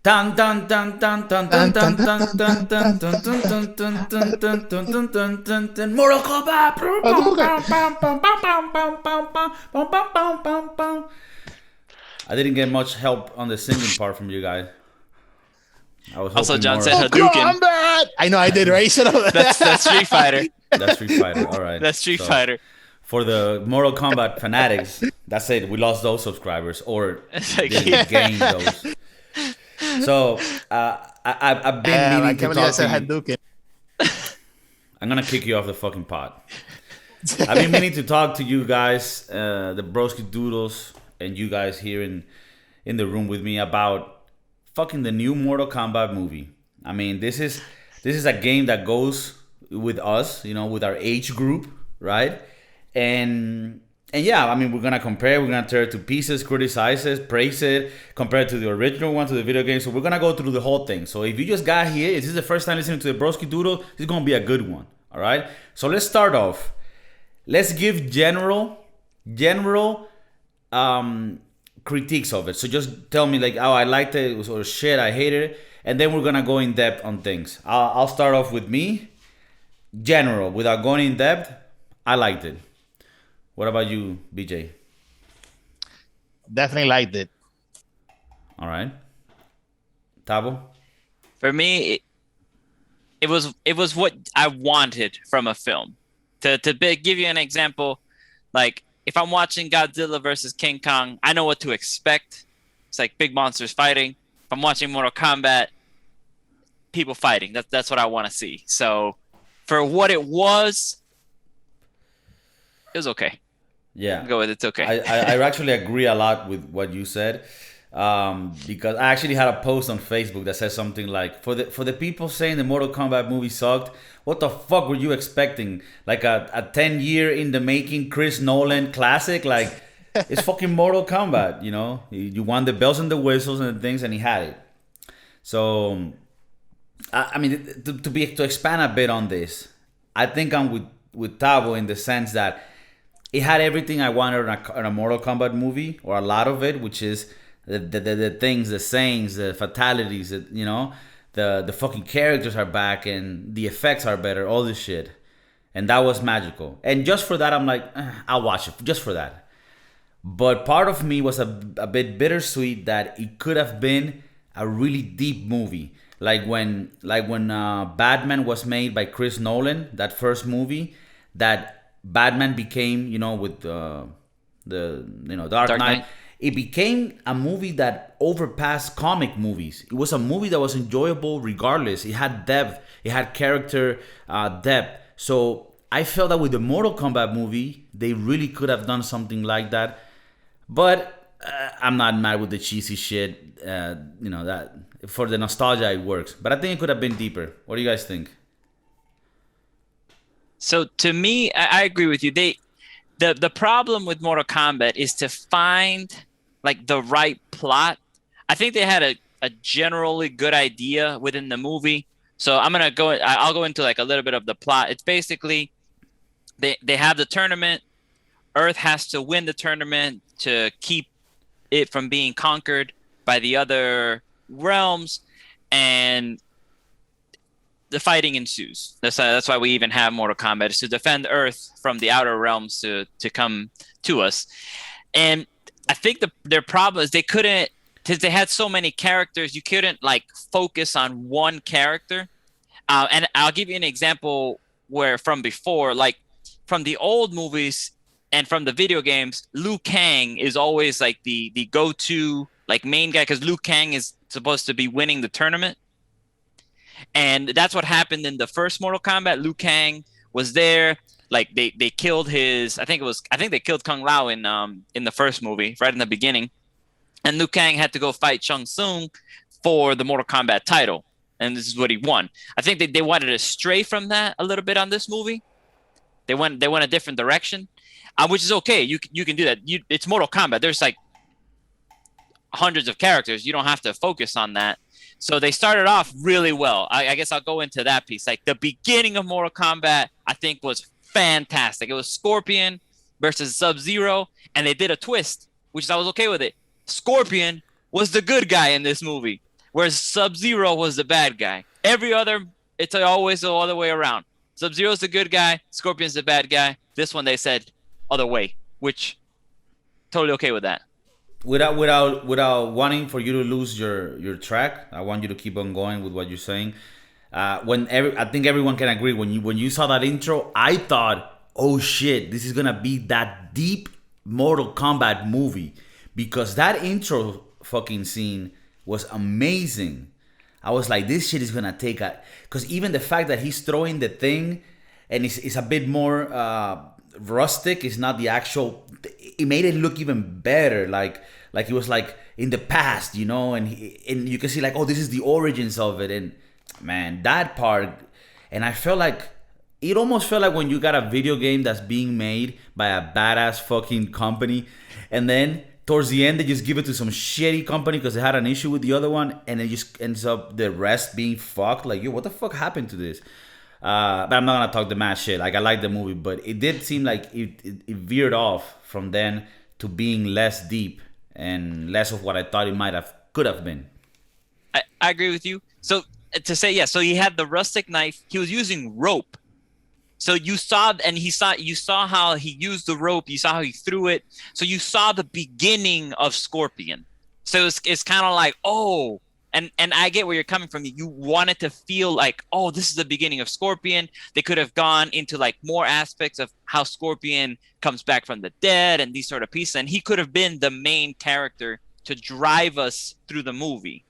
Dun dun dun dun dun dun Dun, dun, dun dun, dun dun, dun dun, dun dun, dun dun, dun dun, dun dun dun, dun dun dun dun dun dun dun. Mortal Kombat. Hadouken! I didn't get much help on the singing part from you guys. I was Also, hoping John more. said Oh, Hadouken. combat! I know I did, right? Shut That's Street Fighter. up. That's Street Fighter. All right. That's Street So Fighter. for the Mortal Kombat fanatics, that's it. We lost those subscribers or It's like didn't gain those. So I've been Damn, I meaning to can't believe I talk to said you. Hadouken. I'm gonna kick you off the fucking pot. I've been meaning to talk to you guys, the Broskiedoodles, and you guys here in the room with me about fucking the new Mortal Kombat movie. I mean, this is a game that goes with us, with our age group, right? And yeah, I mean, we're gonna compare, we're gonna tear it to pieces, criticize it, praise it, compare it to the original one, to the video game. So we're gonna go through the whole thing. So if you just got here, if this is the first time listening to the Broski Doodle, this is gonna be a good one. All right. So let's start off. Let's give general critiques of it. So just tell me like, oh, I liked it, or shit, I hated it, and then we're gonna go in depth on things. I'll start off with me, general, without going in depth. I liked it. What about you, BJ? Definitely liked it. All right, Tabo. For me, it was what I wanted from a film. Give you an example, like if I'm watching Godzilla versus King Kong, I know what to expect. It's like big monsters fighting. If I'm watching Mortal Kombat, people fighting. That's what I want to see. So for what it was okay. Yeah, I'll go with it's okay. I actually agree a lot with what you said, because I actually had a post on Facebook that says something like, for the people saying the Mortal Kombat movie sucked, what the fuck were you expecting? Like a 10-year in the making Chris Nolan classic? Like, it's fucking Mortal Kombat, You want the bells and the whistles and the things, and he had it. So I mean, to expand a bit on this, I think I'm with Tavo in the sense that it had everything I wanted in a Mortal Kombat movie, or a lot of it, which is the things, the sayings, the fatalities, the fucking characters are back and the effects are better, all this shit, and that was magical. And just for that, I'm like, I'll watch it just for that. But part of me was a bit bittersweet that it could have been a really deep movie, like when Batman was made by Chris Nolan, that first movie, that Batman became, with the Dark Dark Knight. Knight. It became a movie that overpassed comic movies. It was a movie that was enjoyable regardless. It had depth. It had character depth. So I felt that with the Mortal Kombat movie, they really could have done something like that. But I'm not mad with the cheesy shit. That for the nostalgia it works. But I think it could have been deeper. What do you guys think? So to me, I agree with you. The problem with Mortal Kombat is to find like the right plot. I think they had a generally good idea within the movie. So I'll go into like a little bit of the plot. It's basically they have the tournament. Earth has to win the tournament to keep it from being conquered by the other realms, and the fighting ensues. That's why we even have Mortal Kombat, is to defend Earth from the outer realms to come to us. And I think their problem is they couldn't, because they had so many characters, you couldn't like focus on one character. And I'll give you an example where from before, like from the old movies and from the video games, Liu Kang is always like the go-to like main guy, because Liu Kang is supposed to be winning the tournament. And that's what happened in the first Mortal Kombat. Liu Kang was there. Like they killed his, I think they killed Kung Lao in the first movie, right in the beginning. And Liu Kang had to go fight Shang Tsung for the Mortal Kombat title. And this is what he won. I think they wanted to stray from that a little bit on this movie. They went a different direction, which is okay. You can do that. It's Mortal Kombat. There's like hundreds of characters. You don't have to focus on that. So they started off really well. I guess I'll go into that piece. Like the beginning of Mortal Kombat, I think was fantastic. It was Scorpion versus Sub-Zero, and they did a twist, which I was okay with it. Scorpion was the good guy in this movie. whereas Sub-Zero was the bad guy. Every other, it's always the other way around. Sub-Zero's the good guy, Scorpion's the bad guy. This one they said other way, which totally okay with that. Without wanting for you to lose your track, I want you to keep on going with what you're saying. I think everyone can agree when you saw that intro, I thought, oh shit, this is gonna be that deep Mortal Kombat movie, because that intro fucking scene was amazing. I was like, this shit is gonna take a, because even the fact that he's throwing the thing and it's a bit more rustic, it's not the actual, it made it look even better, like it was like in the past, you know, and you can see like, oh, this is the origins of it. And man, that part, and I felt like it almost felt like when you got a video game that's being made by a badass fucking company, and then towards the end they just give it to some shitty company because they had an issue with the other one, and it just ends up the rest being fucked. Like, yo, what the fuck happened to this? But I'm not gonna talk the mad shit. Like, I like the movie, but it did seem like it veered off from then to being less deep and less of what I thought it could have been. I agree with you. So to say, yeah, so he had the rustic knife. He was using rope. So you saw how he used the rope. You saw how he threw it. So you saw the beginning of Scorpion. So it's kind of like, oh, and I get where you're coming from. You wanted to feel like, oh, this is the beginning of Scorpion. They could have gone into like more aspects of how Scorpion comes back from the dead and these sort of pieces. And he could have been the main character to drive us through the movie.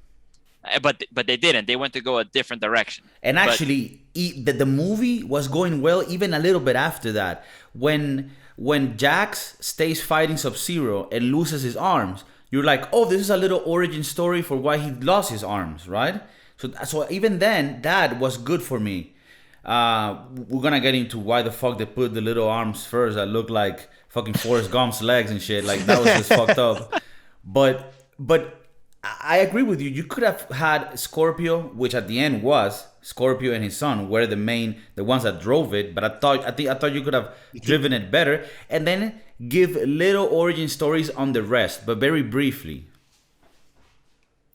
But they didn't. They went to go a different direction. And actually, the movie was going well even a little bit after that. When Jax stays fighting Sub-Zero and loses his arms, you're like, oh, this is a little origin story for why he lost his arms, right? So even then, that was good for me. We're gonna get into why the fuck they put the little arms first that look like fucking Forrest Gump's legs and shit. Like, that was just fucked up. But I agree with you. You could have had Scorpio, which at the end was Scorpio and his son were the ones that drove it. But I thought you could have driven it better, and then give little origin stories on the rest, but very briefly.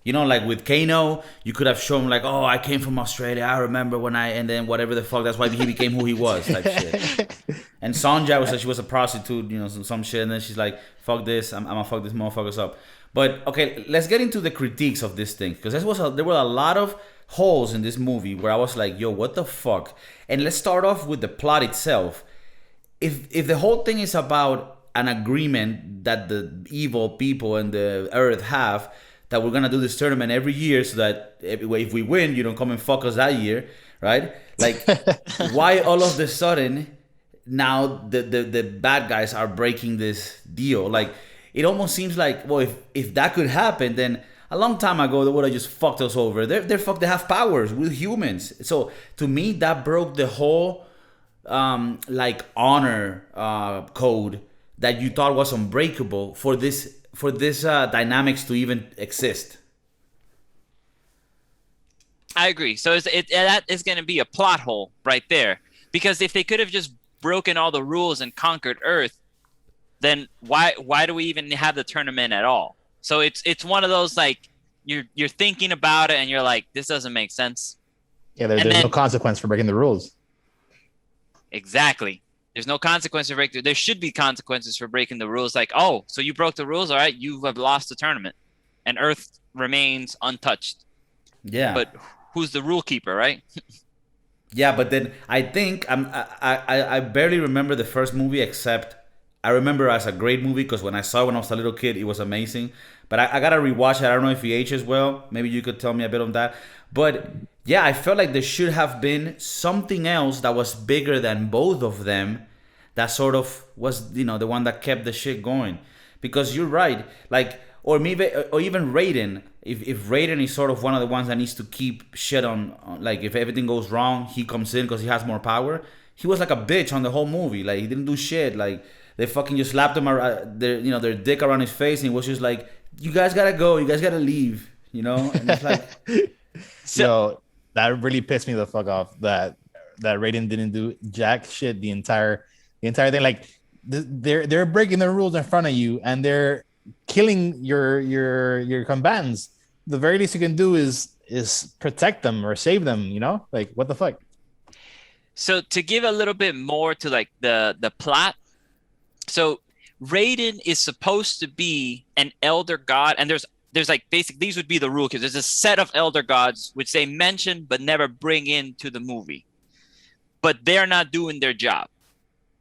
You know, like with Kano, you could have shown like, oh, I came from Australia. I remember and then whatever the fuck. That's why he became who he was, type shit. And Sonja was like, she was a prostitute, you know, some shit, and then she's like, fuck this, I'm gonna fuck this motherfuckers up. But okay, let's get into the critiques of this thing, because there were a lot of holes in this movie where I was like, yo, what the fuck? And let's start off with the plot itself. If the whole thing is about an agreement that the evil people and the earth have, that we're gonna do this tournament every year so that if we win, you don't come and fuck us that year, right? Like, why all of a sudden now the bad guys are breaking this deal? Like, it almost seems like, well, if that could happen, then a long time ago they would have just fucked us over. They're fucked. They have powers with humans. So to me, that broke the whole like honor code that you thought was unbreakable for this dynamics to even exist. I agree. So that is going to be a plot hole right there, because if they could have just broken all the rules and conquered Earth, then why do we even have the tournament at all? So it's one of those, like, you're thinking about it and you're like, this doesn't make sense. Yeah, there's no consequence for breaking the rules. Exactly. There's no consequence for breaking. There should be consequences for breaking the rules. Like, oh, so you broke the rules, all right, you have lost the tournament, and Earth remains untouched. Yeah. But who's the rule keeper, right? Yeah, but then I think I barely remember the first movie, except I remember as a great movie because when I saw it when I was a little kid, it was amazing. But I gotta rewatch it. I don't know if he ages well. Maybe you could tell me a bit on that. But yeah, I felt like there should have been something else that was bigger than both of them. That sort of was, you know, the one that kept the shit going. Because you're right, like, or even Raiden. If Raiden is sort of one of the ones that needs to keep shit on, like, if everything goes wrong, he comes in because he has more power. He was like a bitch on the whole movie. Like, he didn't do shit. Like, they fucking just slapped him around, their dick around his face, and he was just like, "You guys gotta go. You guys gotta leave." You know, and it's like, so that really pissed me the fuck off. That Raiden didn't do jack shit the entire thing. Like, they're breaking the rules in front of you, and they're killing your combatants. the very least you can do is protect them or save them. You know, like what the fuck. So to give a little bit more to like the plot, so Raiden is supposed to be an elder god, and there's like basic these would be the rule because there's a set of elder gods which they mention but never bring into the movie. But they're not doing their job.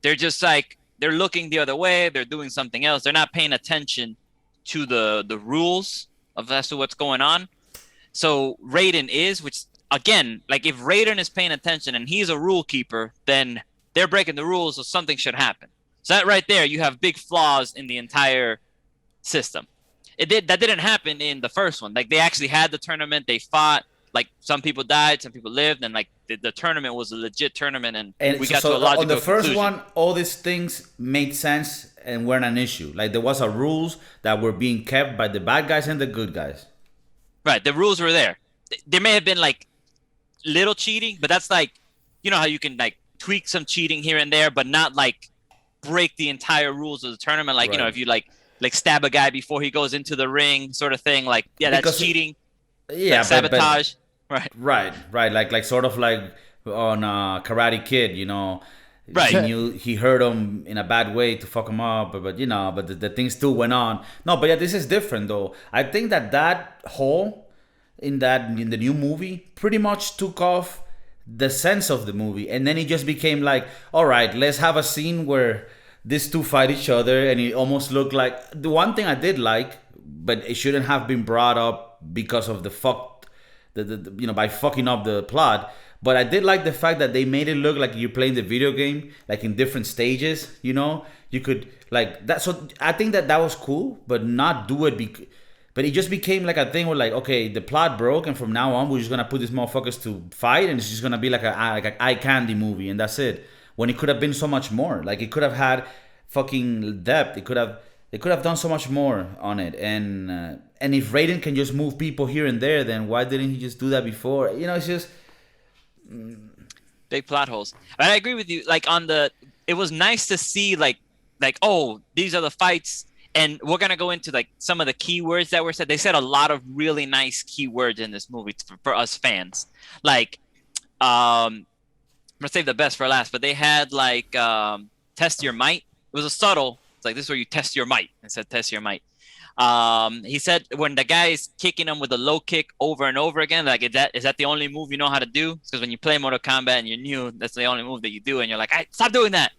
They're just like they're looking the other way, they're doing something else. They're not paying attention to the rules of as to what's going on. So Raiden is, which again, like if Raiden is paying attention and he's a rule keeper, then they're breaking the rules, so something should happen. So that right there, you have big flaws in the entire system. That didn't happen in the first one. Like they actually had the tournament, they fought. Like some people died, some people lived, and like the tournament was a legit tournament, and we got to a logical on the first conclusion. one, all these things made sense and weren't an issue. Like there was a rules that were being kept by the bad guys and the good guys. Right, the rules were there. There may have been like little cheating, but that's like, you know how you can like tweak some cheating here and there, but not like break the entire rules of the tournament. Like, you know, if you like stab a guy before he goes into the ring, sort of thing. Like, yeah, that's cheating. Yeah, like sabotage. Right. Like sort of like on Karate Kid, you know. Right. He hurt him in a bad way to fuck him up, but you know, but the thing still went on. No, but yeah, this is different though. I think that hole in the new movie pretty much took off the sense of the movie, and then it just became like, all right, let's have a scene where these two fight each other, and it almost looked like the one thing I did like, but it shouldn't have been brought up because of by fucking up the plot. But I did like the fact that they made it look like you're playing the video game, like in different stages. You know, you could like that. So I think that was cool, but not do it. But it just became like a thing where like, okay, the plot broke, and from now on we're just gonna put these motherfuckers to fight, and it's just gonna be like an eye candy movie, and that's it. When it could have been so much more. Like it could have had fucking depth. They could have done so much more on it. And if Raiden can just move people here and there, then why didn't he just do that before? You know, it's just big plot holes. And I agree with you. Like it was nice to see like oh, these are the fights, and we're gonna go into like some of the keywords that were said. They said a lot of really nice keywords in this movie for us fans. Like, I'm gonna save the best for last, but they had like test your might. It was a subtle. It's like this is where you test your might. It said test your might. He said when the guy is kicking him with a low kick over and over again, like is that the only move you know how to do? Because when you play Mortal Kombat and you're new, that's the only move that you do, and you're like, stop doing that.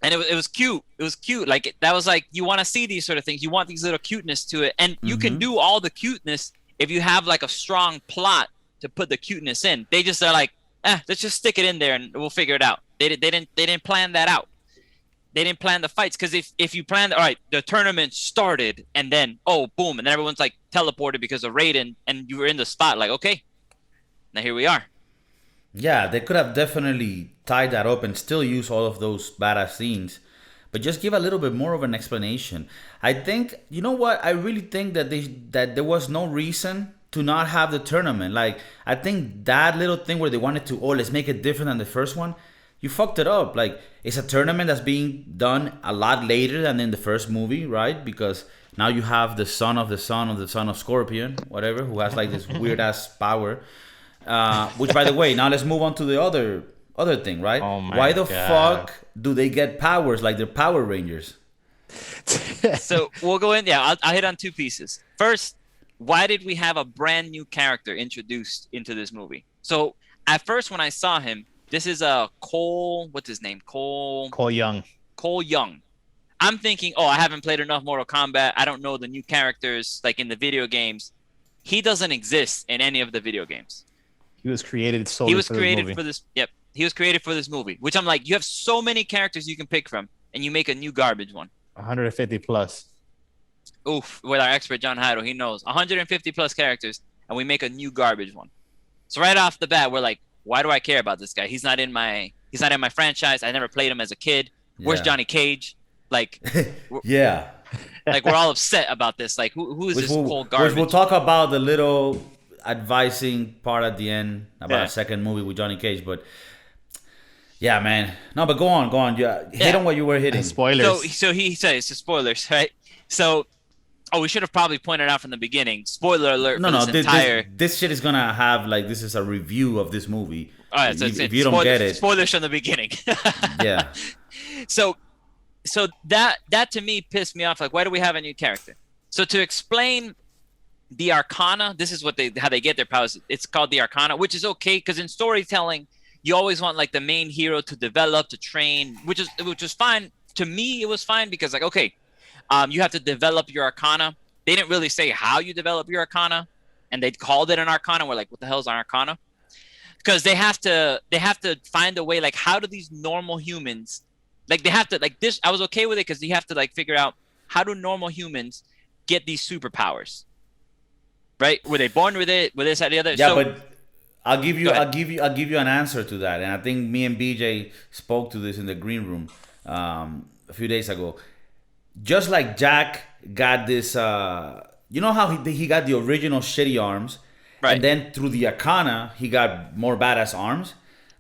And it was cute. It was cute. Like that was like you want to see these sort of things. You want these little cuteness to it, and you can do all the cuteness if you have like a strong plot to put the cuteness in. They just are like, let's just stick it in there and we'll figure it out. They didn't plan that out. They didn't plan the fights, because if you planned, all right, the tournament started and then boom, and then everyone's like teleported because of Raiden, and you were in the spot, like, okay, now here we are. Yeah, they could have definitely tied that up and still use all of those badass scenes, but just give a little bit more of an explanation. I think, you know what? I really think that there was no reason to not have the tournament. Like, I think that little thing where they wanted to, let's make it different than the first one, you fucked it up. Like, it's a tournament that's being done a lot later than in the first movie, right? Because now you have the son of the son of the son of Scorpion, whatever, who has like this weird ass power. Which, by the way, now let's move on to the other thing, right? Oh my Why the God. fuck do they get powers like they're Power Rangers? So we'll go in. Yeah, I'll hit on two pieces. First, why did we have a brand new character introduced into this movie? So at first, when I saw him, this is Cole. What's his name? Cole Young. Cole Young. I'm thinking, I haven't played enough Mortal Kombat. I don't know the new characters like in the video games. He doesn't exist in any of the video games. He was created solely for this movie. Yep. He was created for this movie, which I'm like, you have so many characters you can pick from, and you make a new garbage one. 150 plus. Oof, with our expert John Hydo, he knows 150 plus characters, and we make a new garbage one. So right off the bat, we're like, why do I care about this guy? He's not in my franchise. I never played him as a kid. Where's Johnny Cage? Like, Yeah. like we're all upset about this. Like, who is this cold garbage? Which we'll talk about the little advising part at the end about a second movie with Johnny Cage, but yeah, man. No, but go on. Yeah, hit on what you were hitting. Spoilers. So he says, so spoilers, right? So Oh, we should have probably pointed out from the beginning. Spoiler alert No, for no, this entire. this shit is gonna have like this is a review of this movie. All right, so If you don't get it, spoilers from the beginning. yeah, So that to me pissed me off. Like, why do we have a new character? So to explain the Arcana, this is what how they get their powers. It's called the Arcana, which is okay because in storytelling, you always want like the main hero to develop, to train, which is fine. To me, it was fine because like, okay, you have to develop your Arcana. They didn't really say how you develop your Arcana, and they called it an Arcana. We're like, what the hell is an Arcana? Because they have to find a way. Like, how do these normal humans, like they have to like this? I was okay with it because you have to like figure out how do normal humans get these superpowers, right? Were they born with it? Were this, that, the other? yeah. So, But I'll give you an answer to that, and I think me and BJ spoke to this in the green room a few days ago. Just like Jack got this, you know how he got the original shitty arms, right. and then through the Arcana he got more badass arms.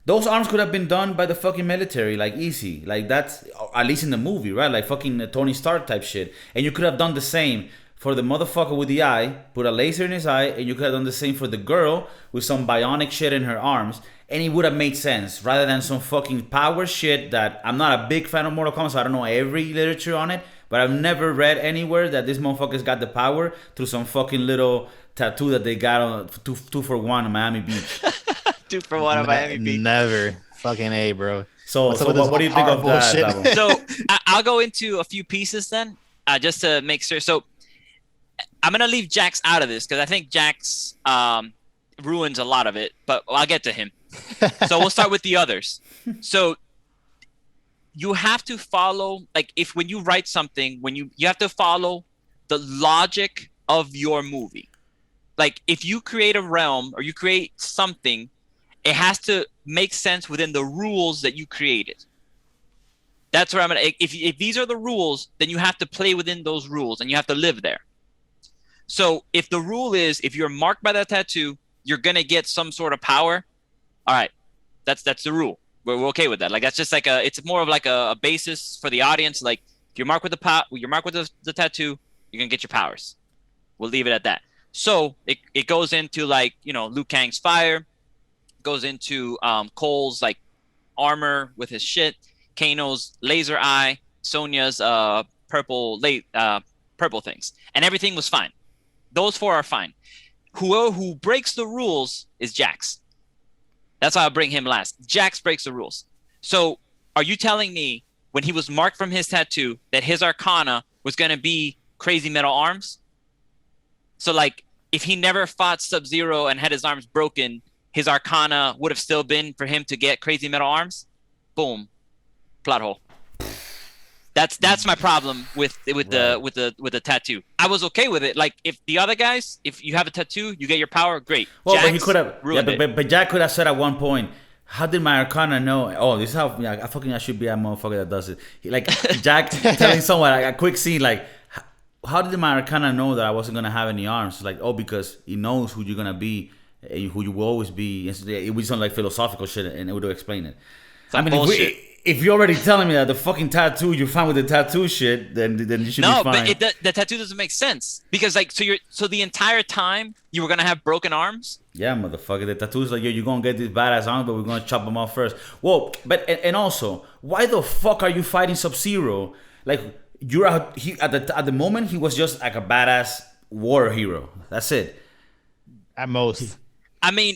Those arms could have been done by the fucking military, like easy, like that's at least in the movie, right? Like fucking Tony Stark type shit, and you could have done the same for the motherfucker with the eye, put a laser in his eye, and you could have done the same for the girl with some bionic shit in her arms, and it would have made sense rather than some fucking power shit that I'm not a big fan of Mortal Kombat, so I don't know every literature on it, but I've never read anywhere that this motherfucker's got the power through some fucking little tattoo that they got on two for one in Miami Beach. 2 for 1 on Miami Beach. Never. Fucking A, bro. So what do you think of that, Davo? So I'll go into a few pieces then, just to make sure. So I'm gonna leave Jax out of this because I think Jax ruins a lot of it, but I'll get to him. So we'll start with the others. So you have to follow, like, if when you write something, when you have to follow the logic of your movie. Like, if you create a realm or you create something, it has to make sense within the rules that you created. That's where I'm gonna. If these are the rules, then you have to play within those rules and you have to live there. So if the rule is if you're marked by that tattoo, you're gonna get some sort of power. All right, that's the rule. We're okay with that. Like, that's just like it's more of like a basis for the audience. Like, if you're marked with the tattoo, you're gonna get your powers. We'll leave it at that. So it goes into like, you know, Liu Kang's fire, goes into Cole's like armor with his shit, Kano's laser eye, Sonya's purple things, and everything was fine. Those 4 are fine. Who breaks the rules is Jax. That's why I'll bring him last. Jax breaks the rules. So are you telling me when he was marked from his tattoo that his Arcana was going to be crazy metal arms? So like, if he never fought Sub-Zero and had his arms broken, his Arcana would have still been for him to get crazy metal arms? Boom. Plot hole. That's my problem with the tattoo. I was okay with it. Like, if the other guys, if you have a tattoo, you get your power, great. Well, Jax but he could have. Yeah, but Jack could have said at one point, "How did my Arcana know? Oh, this is how I should be a motherfucker that does it." Like Jack telling someone like, a quick scene, like, "How did my Arcana know that I wasn't gonna have any arms?" Like, oh, because he knows who you're gonna be, who you will always be. It was some like philosophical shit, and it would explain it. I mean, if you're already telling me that the fucking tattoo, you're fine with the tattoo shit, then you should be fine. No, but the tattoo doesn't make sense because like so the entire time you were gonna have broken arms. Yeah, motherfucker. The tattoo's like, yo, you're gonna get these badass arms, but we're gonna chop them off first. Whoa, but and also, why the fuck are you fighting Sub-Zero? Like, you're out. At the moment he was just like a badass war hero. That's it. At most. I mean,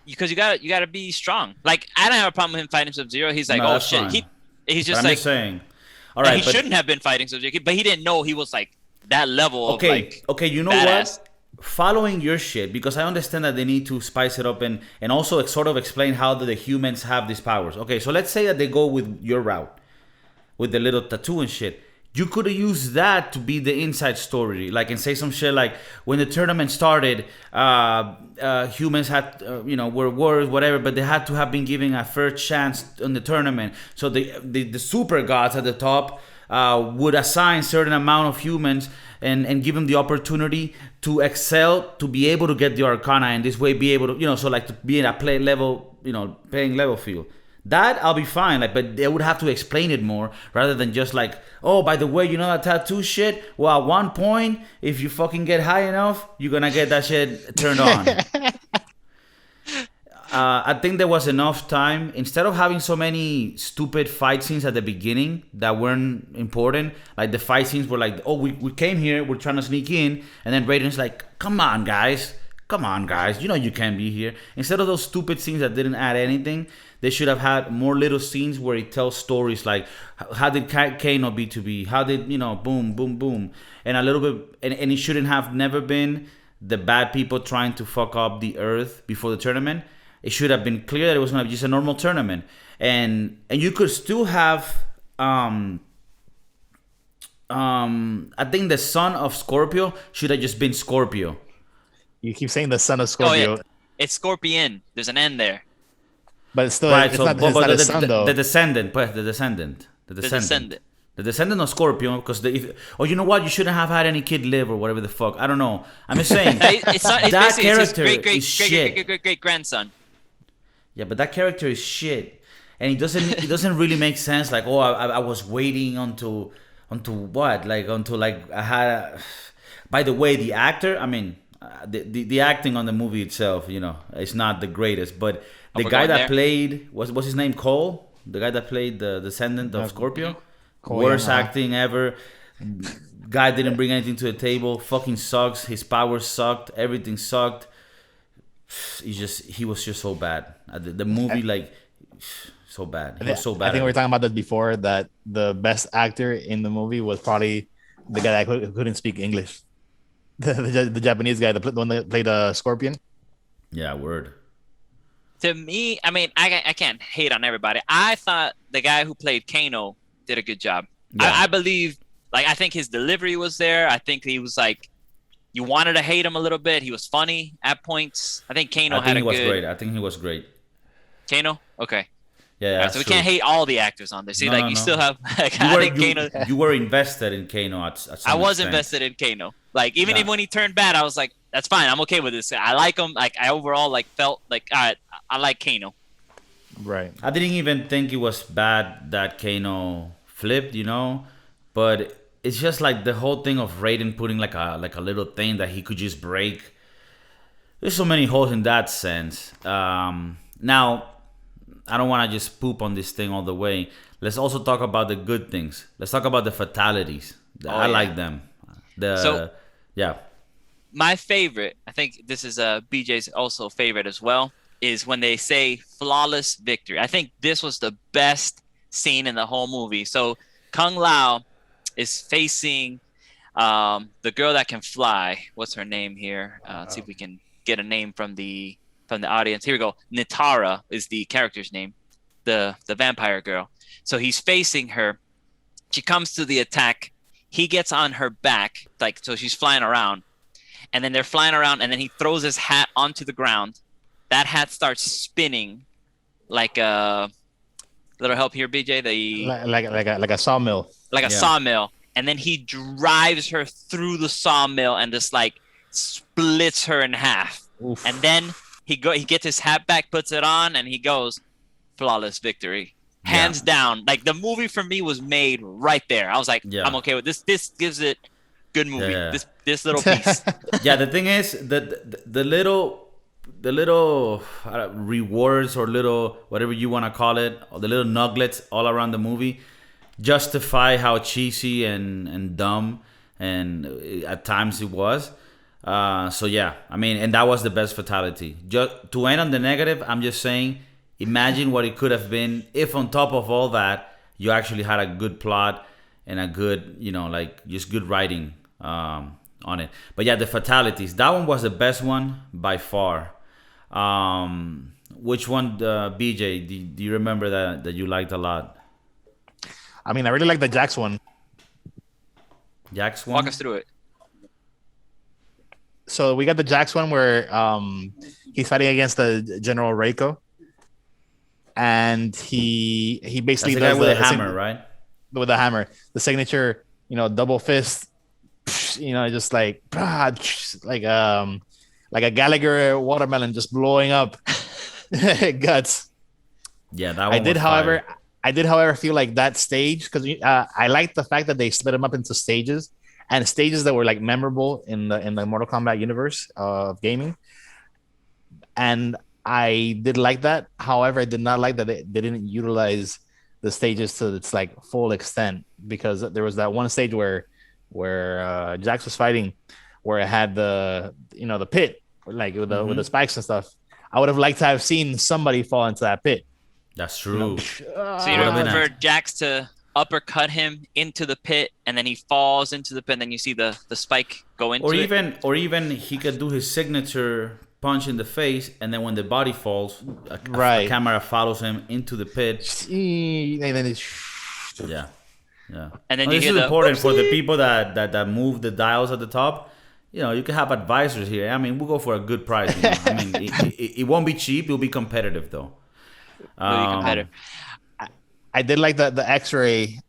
because you gotta be strong. Like, I don't have a problem with him fighting Sub-Zero. He's like, oh shit. Fine. He's just I'm like just saying. All right, he shouldn't have been fighting Sub-Zero, but he didn't know he was like that level of like. Okay, you know badass. what? Following your shit, because I understand that they need to spice it up and also sort of explain how the humans have these powers. Okay, so let's say that they go with your route, with the little tattoo and shit. You could have used that to be the inside story, like, and say some shit like, when the tournament started, humans had, were wars, whatever, but they had to have been given a fair chance in the tournament. So the super gods at the top would assign certain amount of humans and give them the opportunity to excel, to be able to get the Arcana, and this way be able to, so like to be in a playing level field. That I'll be fine. Like, but they would have to explain it more rather than just like, oh, by the way, you know that tattoo shit? Well, at one point, if you fucking get high enough, you're gonna get that shit turned on. I think there was enough time, instead of having so many stupid fight scenes at the beginning that weren't important. Like the fight scenes were like, oh, we came here, we're trying to sneak in, and then Raiden's like, come on guys, you know you can't be here. Instead of those stupid scenes that didn't add anything, they should have had more little scenes where he tells stories like, how did Kano B2B, how did, you know, boom boom boom, and a little bit, and it shouldn't have never been the bad people trying to fuck up the earth before the tournament. It should have been clear that it was going to be just a normal tournament, and you could still have I think the son of Scorpio should have just been Scorpio. You keep saying the son of Scorpio. Oh, yeah. It's Scorpion. There's an N there. But it's still, Right, it's so not, it's not his son, though. the descendant, pues, the descendant. The descendant of Scorpio, because you know what? You shouldn't have had any kid live or whatever the fuck. I don't know. I'm just saying It's not, it's that basically character his is shit. great grandson. Yeah, but that character is shit, and it doesn't really make sense. Like, oh, I was waiting until what? Like until like I had. By the way, the actor. I mean, the acting on the movie itself, you know, it's not the greatest. But the guy that played what's his name? Cole, the guy that played the descendant of Scorpio. Cole, Worst acting ever. Guy didn't bring anything to the table. Fucking sucks. His powers sucked. Everything sucked. He was just so bad. The movie, like, so bad. He was so bad. I think we were talking about that before, that the best actor in the movie was probably the guy that couldn't speak English. The Japanese guy, the one that played Scorpion. Yeah, word. To me, I mean, I can't hate on everybody. I thought the guy who played Kano did a good job. Yeah. I believe, like, I think his delivery was there. I think he was like, you wanted to hate him a little bit. He was funny at points. I think Kano had a good... great. I think he was great. Kano? Okay. Yeah, right, so we can't hate all the actors on there. See, no, you still have... Like, Kano... You were invested in Kano at some I was extent. invested in Kano. Like, even when he turned bad, I was like, that's fine. I'm okay with this. I like him. Like, I overall, like, felt like, all right, I like Kano. Right. I didn't even think it was bad that Kano flipped, you know? But... it's just like the whole thing of Raiden putting like a little thing that he could just break. There's so many holes in that sense. Now, I don't want to just poop on this thing all the way. Let's also talk about the good things. Let's talk about the fatalities. I like them. My favorite, I think this is BJ's also favorite as well, is when they say flawless victory. I think this was the best scene in the whole movie. So Kung Lao is facing the girl that can fly. What's her name here? Let's see if we can get a name from the audience. Here we go. Nitara is the character's name, the vampire girl. So he's facing her. She comes to the attack. He gets on her back, like, so she's flying around. And then they're flying around, and then he throws his hat onto the ground. That hat starts spinning like a little help here, BJ. Like a sawmill. Like a sawmill, and then he drives her through the sawmill and just like splits her in half. Oof. And then he gets his hat back, puts it on, and he goes, flawless victory, hands down. Like, the movie for me was made right there. I was like, I'm okay with this. This gives it good movie. Yeah. This little piece. Yeah, the thing is the little rewards or little whatever you want to call it, or the little nuggets all around the movie justify how cheesy and dumb and at times it was. So yeah, I mean, and that was the best fatality. Just to end on the negative, I'm just saying, imagine what it could have been if on top of all that you actually had a good plot and a good, you know, like just good writing on it. But yeah, the fatalities, that one was the best one by far. Which one, BJ? Do you remember that you liked a lot? I mean, I really like the Jax one. Jax one? Walk us through it. So we got the Jax one where he's fighting against the General Reiko. And he basically That's the does guy with a hammer, right? With a hammer. The signature, you know, double fist, you know, just like like a Gallagher watermelon just blowing up guts. Yeah, that I one did, was however, fire. feel like that stage because I like the fact that they split them up into stages and stages that were like memorable in the Mortal Kombat universe of gaming, and I did like that. However, I did not like that they didn't utilize the stages to its like full extent because there was that one stage where Jax was fighting, where it had the pit like with the spikes and stuff. I would have liked to have seen somebody fall into that pit. That's You know, true. So you Would don't have been prefer a Jax to uppercut him into the pit, and then he falls into the pit, and then you see the spike go into it? or even he could do his signature punch in the face, and then when the body falls, a right. camera follows him into the pit. And then it's Yeah, yeah. And then Well, you this hear is the important for the whoopsie. people that move the dials at the top. You know, you can have advisors here. I mean, we'll go for a good price. You know? I mean, it won't be cheap. It'll be competitive though. Really competitive. I did like the X-ray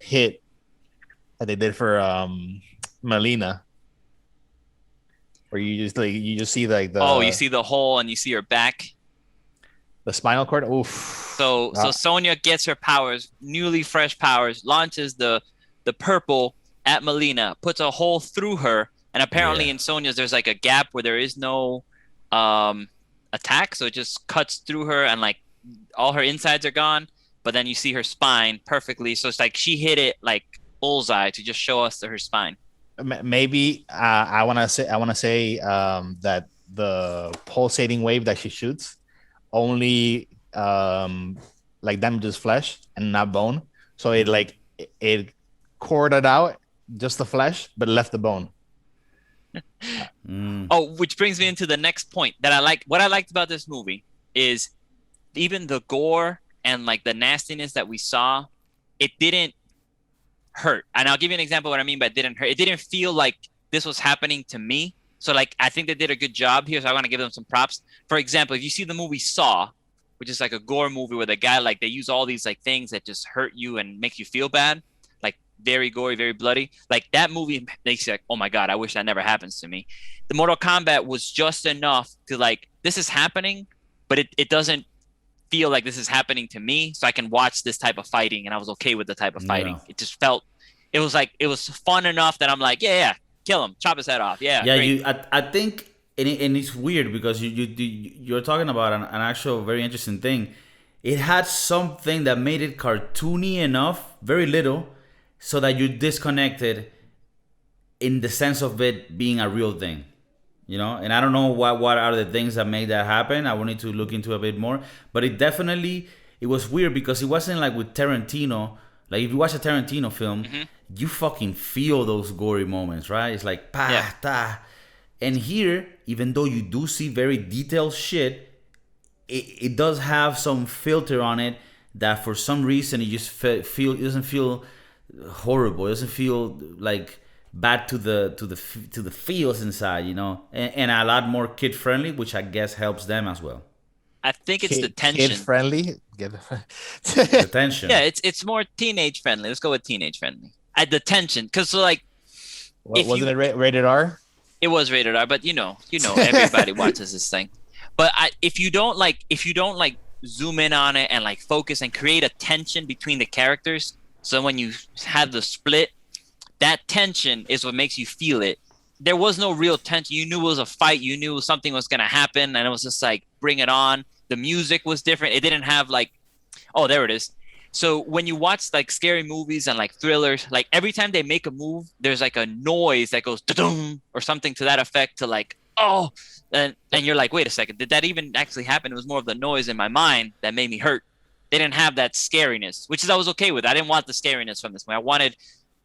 hit that they did for Melina, where you just see like Oh, you see the hole and you see her back. the spinal cord. Oof. So Sonya gets her powers, newly fresh powers, launches the purple at Melina, puts a hole through her, and apparently Yeah. in Sonya's there's like a gap where there is no attack, so it just cuts through her and like all her insides are gone, but then you see her spine perfectly. So it's like she hit it like bullseye to just show us her spine. Maybe I want to say that the pulsating wave that she shoots only like damages flesh and not bone, so it corded out just the flesh but left the bone. Oh, which brings me into the next point that I like. What I liked about this movie is even the gore and like the nastiness that we saw, it didn't hurt. And I'll give you an example of what I mean by didn't hurt. It didn't feel like this was happening to me. So like I think they did a good job here. So I want to give them some props. For example, if you see the movie Saw, which is like a gore movie where the guy like they use all these like things that just hurt you and make you feel bad, like very gory, very bloody. Like that movie makes you like, oh my God, I wish that never happens to me. The Mortal Kombat was just enough to like, this is happening, but it doesn't feel like this is happening to me, so I can watch this type of fighting, and I was okay with the type of fighting. Yeah. It just felt, it was fun enough that I'm like, yeah, kill him, chop his head off, yeah. Great. I think, and it's weird because you're talking about an actual very interesting thing. It had something that made it cartoony enough, very little, so that you're disconnected in the sense of it being a real thing. You know, and I don't know what are the things that made that happen. I will need to look into a bit more, but it was weird because it wasn't like with Tarantino. Like if you watch a Tarantino film, you fucking feel those gory moments, right? It's like pa ta, and here, even though you do see very detailed shit, it does have some filter on it that for some reason it just feel it doesn't feel horrible. It doesn't feel like bad to the feels inside, you know, and a lot more kid friendly, which I guess helps them as well. I think it's the tension. Kid friendly. The tension. Yeah, it's more teenage friendly. Let's go with teenage friendly. At the tension, because so like, Wasn't it rated R? it was rated R, but you know, everybody watches this thing. But if you don't like zoom in on it and like focus and create a tension between the characters, so when you have the split, that tension is what makes you feel it. There was no real tension. You knew it was a fight. You knew something was going to happen. And it was just like, bring it on. The music was different. It didn't have like, oh, there it is. So when you watch like scary movies and like thrillers, like every time they make a move, there's like a noise that goes da-dum or something to that effect to like, oh, and you're like, wait a second, did that even actually happen? It was more of the noise in my mind that made me hurt. They didn't have that scariness, which is I was okay with. I didn't want the scariness from this movie. I wanted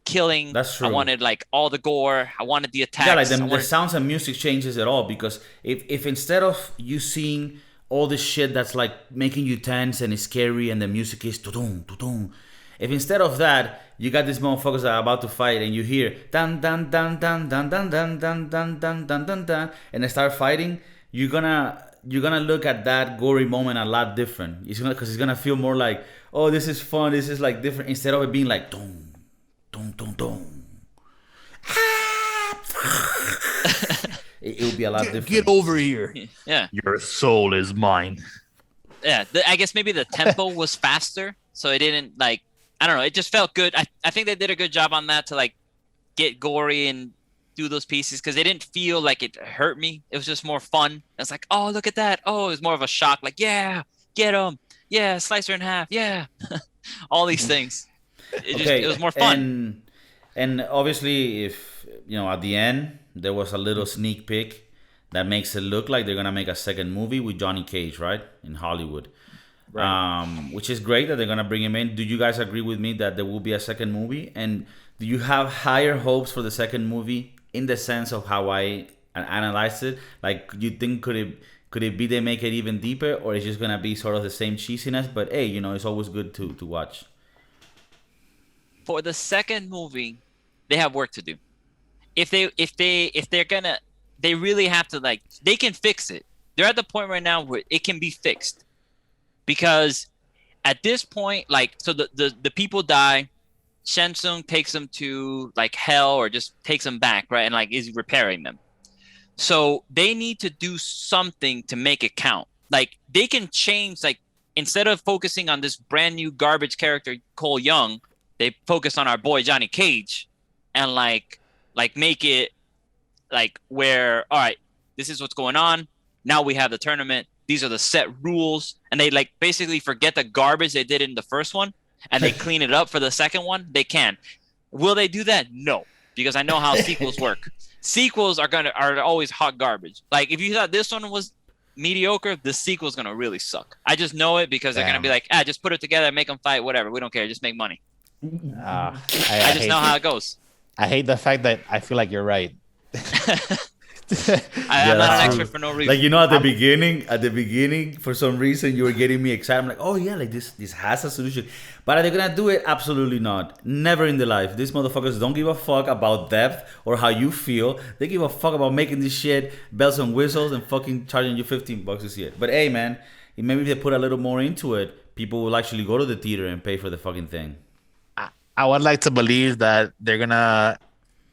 killing. That's true. I wanted like all the gore. I wanted the attacks. Yeah, like the sounds and music changes at all, because if instead of you seeing all this shit that's like making you tense and it's scary and the music is tudum tudum, if instead of that you got these motherfuckers that are about to fight and you hear dan dan dan dan dan dan dan dan dan dan dan dan dan and they start fighting, you're gonna look at that gory moment a lot different. Because it's gonna feel more like, oh, this is fun, this is like different, instead of it being like dum dum dum dum. It will be a lot different. Get over here. Yeah. Your soul is mine. I guess maybe the tempo was faster, so it didn't like. I don't know. It just felt good. I think they did a good job on that to like get gory and do those pieces because they didn't feel like it hurt me. It was just more fun. It's like, oh, look at that. Oh, it was more of a shock. Like, yeah, get him. Yeah, slice her in half. Yeah, all these things. It was more fun. And obviously, if at the end there was a little sneak peek that makes it look like they're gonna make a second movie with Johnny Cage, right, in Hollywood. Right. Which is great that they're gonna bring him in. Do you guys agree with me that there will be a second movie? And do you have higher hopes for the second movie in the sense of how I analyzed it? Like, you think could it be they make it even deeper, or it's just gonna be sort of the same cheesiness? But hey, it's always good to watch. For the second movie, they have work to do. If they're gonna, they really have to they can fix it. They're at the point right now where it can be fixed. Because at this point, so the people die, Shang Tsung takes them to hell or just takes them back, right? And is repairing them. So they need to do something to make it count. They can change, instead of focusing on this brand new garbage character, Cole Young, they focus on our boy Johnny Cage and make it where, all right, this is what's going on. Now we have the tournament. These are the set rules, and they basically forget the garbage they did in the first one, and they clean it up for the second one. They can. Will they do that? No, because I know how sequels work. Sequels are always hot garbage. If you thought this one was mediocre, the sequel's gonna really suck. I just know it because they're gonna be just put it together, make them fight, whatever. We don't care. Just make money. I just know how it goes. I hate the fact that I feel like you're right. I'm not an expert for no reason. At the beginning, for some reason, you were getting me excited. I'm like, oh yeah, this has a solution. But are they gonna do it? Absolutely not. Never in their life. These motherfuckers don't give a fuck about depth or how you feel. They give a fuck about making this shit bells and whistles and fucking charging you $15 to see it. But hey, man, maybe if they put a little more into it, people will actually go to the theater and pay for the fucking thing. I would like to believe that they're gonna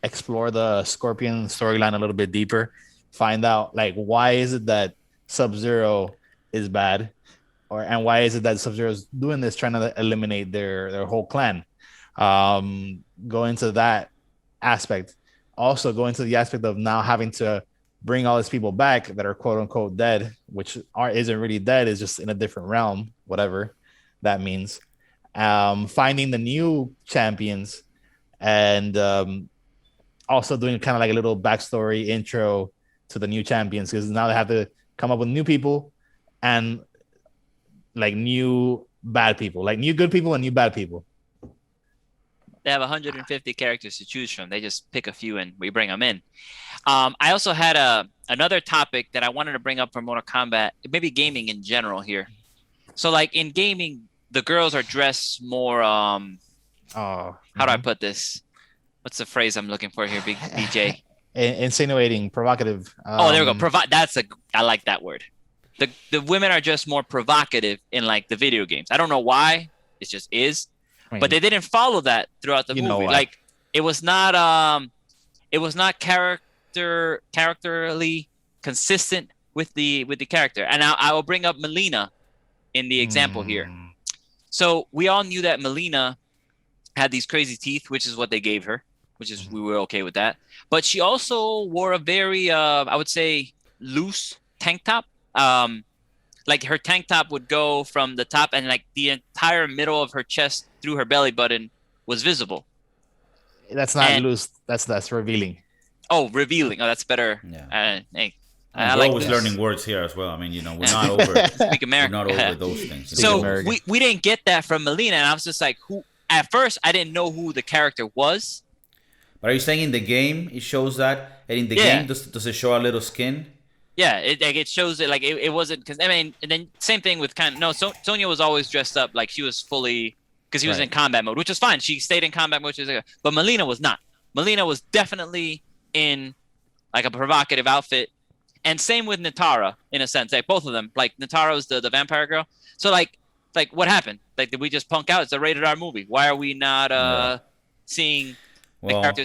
explore the Scorpion storyline a little bit deeper, find out why is it that Sub-Zero is bad, and why is it that Sub-Zero is doing this, trying to eliminate their whole clan. Go into that aspect. Also go into the aspect of now having to bring all these people back that are quote unquote dead, which isn't really dead, is just in a different realm, whatever that means. Finding the new champions and also doing kind of a little backstory intro to the new champions, because now they have to come up with new people and new bad people, new good people and new bad people. They have 150 characters to choose from. They just pick a few and we bring them in. I also had another topic that I wanted to bring up for Mortal Kombat, maybe gaming in general here. So in gaming, the girls are dressed more how do I put this? What's the phrase I'm looking for here, BJ? Insinuating, provocative. Oh, there we go. I like that word. The women are just more provocative in the video games. I don't know why. It just is. But they didn't follow that throughout the movie. It was not characterly consistent with the character. And I will bring up Melina in the example here. So we all knew that Melina had these crazy teeth, which is what they gave her, we were okay with that. But she also wore a very, I would say, loose tank top. Her tank top would go from the top and the entire middle of her chest through her belly button was visible. That's not loose. That's revealing. Oh, revealing. Oh, that's better. Yeah. Hey, we're always learning words here as well. I mean, we're not over. Speak American. We're not over those things. So we didn't get that from Melina, and I was just like, who? At first, I didn't know who the character was. But are you saying in the game it shows that? And in the game, does it show a little skin? Yeah, it shows it it wasn't, because and then same thing with Sonya was always dressed up like she was fully, because he was in combat mode, which was fine. She stayed in combat mode, but Melina was not. Melina was definitely in a provocative outfit, and same with Natara in a sense. Both of them, Natara was the vampire girl. So what happened? Did we just punk out? It's a rated R movie. Why are we not seeing the characters